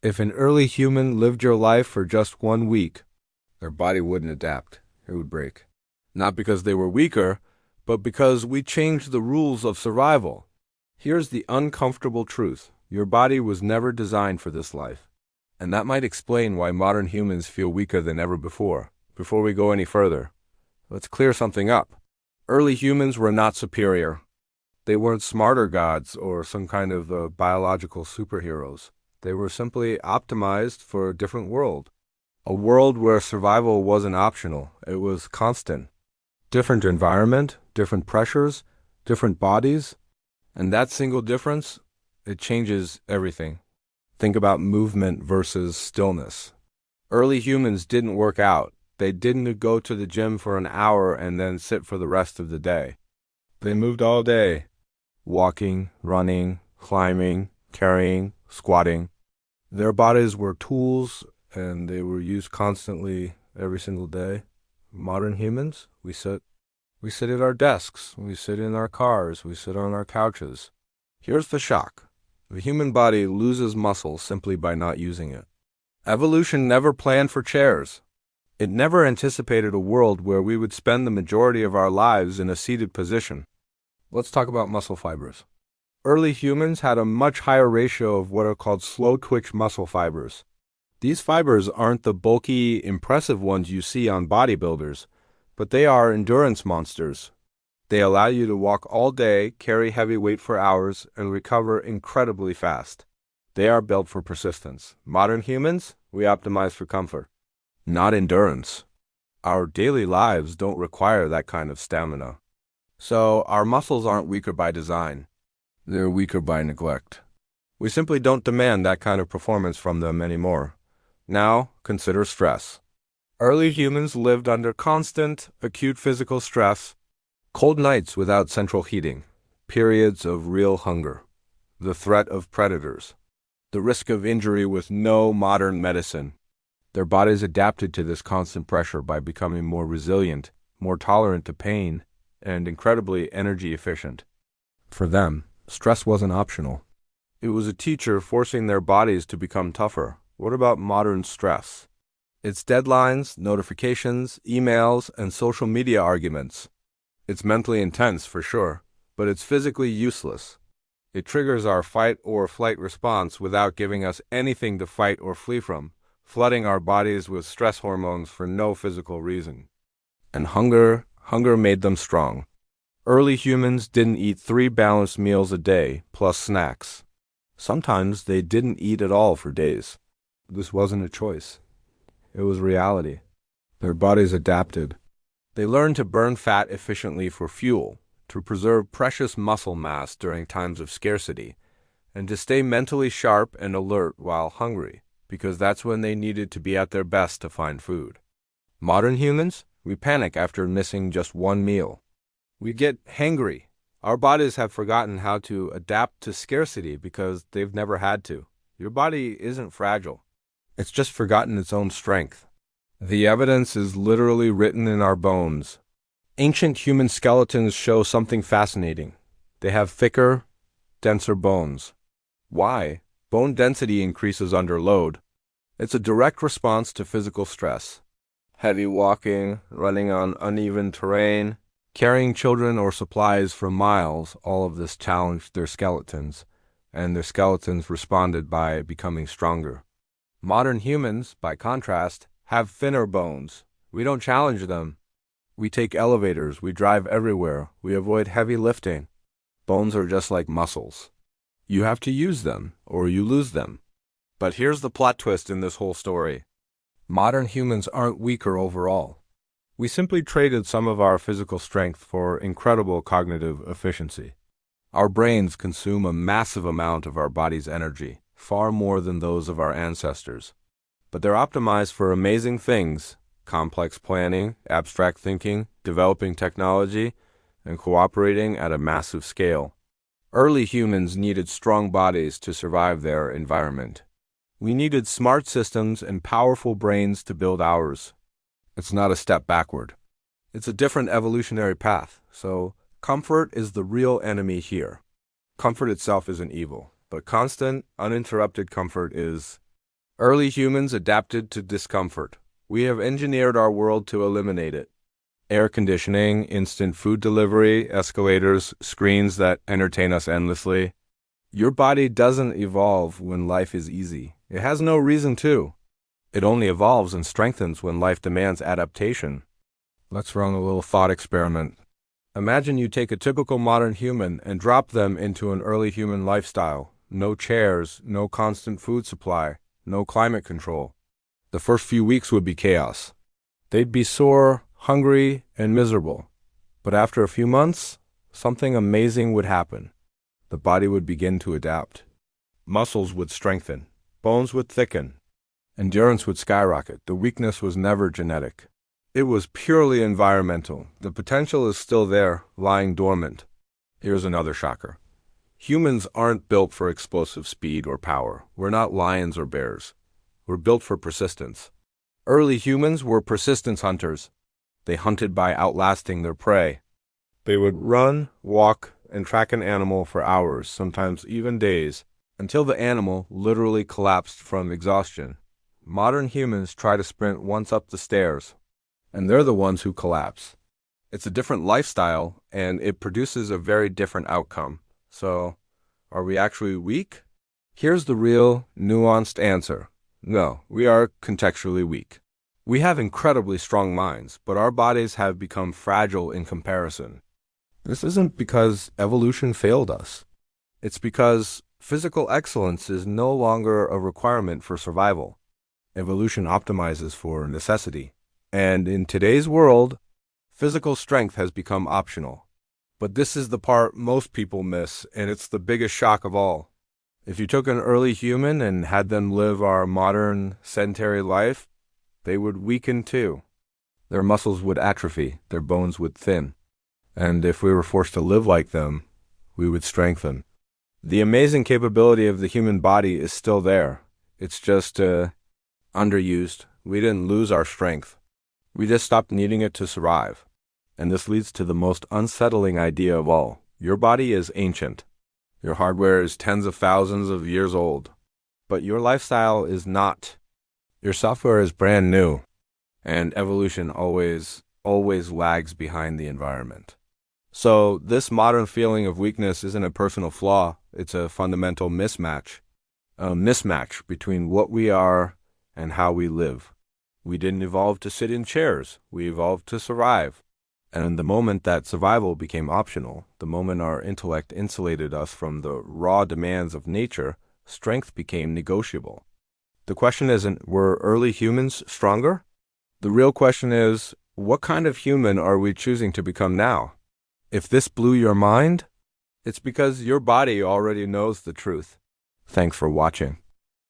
If an early human lived your life for just 1 week, their body wouldn't adapt. It would break. Not because they were weaker, but because we changed the rules of survival. Here's the uncomfortable truth. Your body was never designed for this life. And that might explain why modern humans feel weaker than ever before. Before we go any further, let's clear something up. Early humans were not superior. They weren't smarter gods or some kind of biological superheroes. They were simply optimized for a different world. A world where survival wasn't optional. It was constant. Different environment, different pressures, different bodies. And that single difference, it changes everything. Think about movement versus stillness. Early humans didn't work out. They didn't go to the gym for an hour and then sit for the rest of the day. They moved all day. Walking, running, climbing, carrying, squatting. Their bodies were tools and they were used constantly every single day. Modern humans, we sit at our desks, we sit in our cars, we sit on our couches. Here's the shock. The human body loses muscle simply by not using it. Evolution never planned for chairs. It never anticipated a world where we would spend the majority of our lives in a seated position. Let's talk about muscle fibers. Early humans had a much higher ratio of what are called slow-twitch muscle fibers. These fibers aren't the bulky, impressive ones you see on bodybuilders, but they are endurance monsters. They allow you to walk all day, carry heavy weight for hours, and recover incredibly fast. They are built for persistence. Modern humans, we optimize for comfort, not endurance. Our daily lives don't require that kind of stamina. So our muscles aren't weaker by design. They're weaker by neglect. We simply don't demand that kind of performance from them anymore. Now, consider stress. Early humans lived under constant, acute physical stress, cold nights without central heating, periods of real hunger, the threat of predators, the risk of injury with no modern medicine. Their bodies adapted to this constant pressure by becoming more resilient, more tolerant to pain, and incredibly energy efficient. For them, stress wasn't optional. It was a teacher forcing their bodies to become tougher. What about modern stress? It's deadlines, notifications, emails, and social media arguments. It's mentally intense for sure, but it's physically useless. It triggers our fight or flight response without giving us anything to fight or flee from, flooding our bodies with stress hormones for no physical reason. And hunger made them strong. Early humans didn't eat 3 balanced meals a day, plus snacks. Sometimes they didn't eat at all for days. This wasn't a choice. It was reality. Their bodies adapted. They learned to burn fat efficiently for fuel, to preserve precious muscle mass during times of scarcity, and to stay mentally sharp and alert while hungry, because that's when they needed to be at their best to find food. Modern humans, we panic after missing just one meal. We get hangry. Our bodies have forgotten how to adapt to scarcity because they've never had to. Your body isn't fragile. It's just forgotten its own strength. The evidence is literally written in our bones. Ancient human skeletons show something fascinating. They have thicker, denser bones. Why? Bone density increases under load. It's a direct response to physical stress. Heavy walking, running on uneven terrain, carrying children or supplies for miles, all of this challenged their skeletons, and their skeletons responded by becoming stronger. Modern humans, by contrast, have thinner bones. We don't challenge them. We take elevators, we drive everywhere, we avoid heavy lifting. Bones are just like muscles. You have to use them, or you lose them. But here's the plot twist in this whole story. Modern humans aren't weaker overall. We simply traded some of our physical strength for incredible cognitive efficiency. Our brains consume a massive amount of our body's energy, far more than those of our ancestors. But they're optimized for amazing things: complex planning, abstract thinking, developing technology, and cooperating at a massive scale. Early humans needed strong bodies to survive their environment. We needed smart systems and powerful brains to build ours. It's not a step backward. It's a different evolutionary path. So comfort is the real enemy here. Comfort itself isn't evil, but constant, uninterrupted comfort is. Early humans adapted to discomfort. We have engineered our world to eliminate it. Air conditioning, instant food delivery, escalators, screens that entertain us endlessly. Your body doesn't evolve when life is easy. It has no reason to. It only evolves and strengthens when life demands adaptation. Let's run a little thought experiment. Imagine you take a typical modern human and drop them into an early human lifestyle. No chairs, no constant food supply, no climate control. The first few weeks would be chaos. They'd be sore, hungry, and miserable. But after a few months, something amazing would happen. The body would begin to adapt. Muscles would strengthen. Bones would thicken. Endurance would skyrocket. The weakness was never genetic. It was purely environmental. The potential is still there, lying dormant. Here's another shocker. Humans aren't built for explosive speed or power. We're not lions or bears. We're built for persistence. Early humans were persistence hunters. They hunted by outlasting their prey. They would run, walk, and track an animal for hours, sometimes even days, until the animal literally collapsed from exhaustion. Modern humans try to sprint once up the stairs, and they're the ones who collapse. It's a different lifestyle, and it produces a very different outcome. So, are we actually weak? Here's the real, nuanced answer. No, we are contextually weak. We have incredibly strong minds, but our bodies have become fragile in comparison. This isn't because evolution failed us. It's because physical excellence is no longer a requirement for survival. Evolution optimizes for necessity. And in today's world, physical strength has become optional. But this is the part most people miss, and it's the biggest shock of all. If you took an early human and had them live our modern, sedentary life, they would weaken too. Their muscles would atrophy, their bones would thin. And if we were forced to live like them, we would strengthen. The amazing capability of the human body is still there. It's just underused. We didn't lose our strength. We just stopped needing it to survive. And this leads to the most unsettling idea of all. Your body is ancient. Your hardware is tens of thousands of years old. But your lifestyle is not. Your software is brand new. And evolution always lags behind the environment. So this modern feeling of weakness isn't a personal flaw. It's a fundamental mismatch. A mismatch between what we are and how we live. We didn't evolve to sit in chairs. We evolved to survive. And the moment that survival became optional, the moment our intellect insulated us from the raw demands of nature, strength became negotiable. The question isn't, were early humans stronger? The real question is, what kind of human are we choosing to become now? If this blew your mind, it's because your body already knows the truth. Thanks for watching.